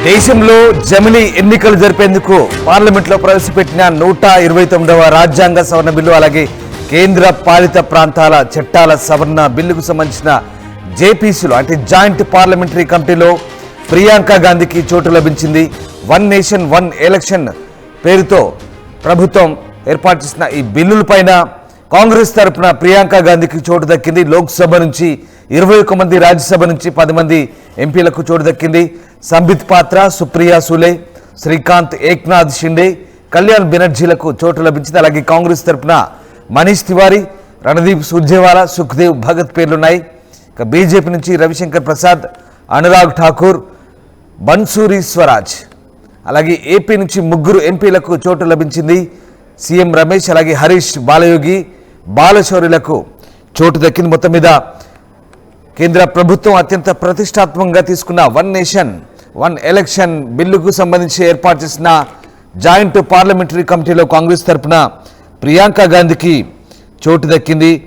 దేశంలో జమిలీ ఎన్నికలు జరిపేందుకు పార్లమెంట్లో ప్రవేశపెట్టిన 129వ రాజ్యాంగ సవరణ బిల్లు అలాగే కేంద్ర పాలిత ప్రాంతాల చట్టాల సవరణ బిల్లుకు సంబంధించిన జేపీసీలో అంటే జాయింట్ పార్లమెంటరీ కమిటీలో ప్రియాంక గాంధీకి చోటు లభించింది. వన్ నేషన్ వన్ ఎలక్షన్ పేరుతో ప్రభుత్వం ఏర్పాటు చేసిన ఈ బిల్లులపైన కాంగ్రెస్ తరపున ప్రియాంక గాంధీకి చోటు దక్కింది. లోక్సభ నుంచి 21 మంది, రాజ్యసభ నుంచి 10 మంది ఎంపీలకు చోటు దక్కింది. సంబిత్ పాత్ర, సుప్రియా సూలే, శ్రీకాంత్, ఏక్నాథ్ షిండే, కళ్యాణ్ బెనర్జీలకు చోటు లభించింది. అలాగే కాంగ్రెస్ తరపున మనీష్ తివారీ, రణదీప్ సుర్జేవాలా, సుఖ్దేవ్ భగత్ పేర్లున్నాయి. ఇక బీజేపీ నుంచి రవిశంకర్ ప్రసాద్, అనురాగ్ ఠాకూర్, బన్సూరి స్వరాజ్, అలాగే ఏపీ నుంచి 3 ఎంపీలకు చోటు లభించింది. సీఎం రమేష్ అలాగే హరీష్, బాలయోగి, బాలశౌరిలకు చోటు దక్కింది. మొత్తం మీద కేంద్ర ప్రభుత్వం అత్యంత ప్రతిష్టాత్మకంగా తీసుకున్న వన్ నేషన్ వన్ ఎలక్షన్ బిల్లుకు సంబంధించి ఏర్పాటు చేసిన జాయింట్ పార్లమెంటరీ కమిటీలో కాంగ్రెస్ తరపున ప్రియాంక గాంధీకి చోటు దక్కింది.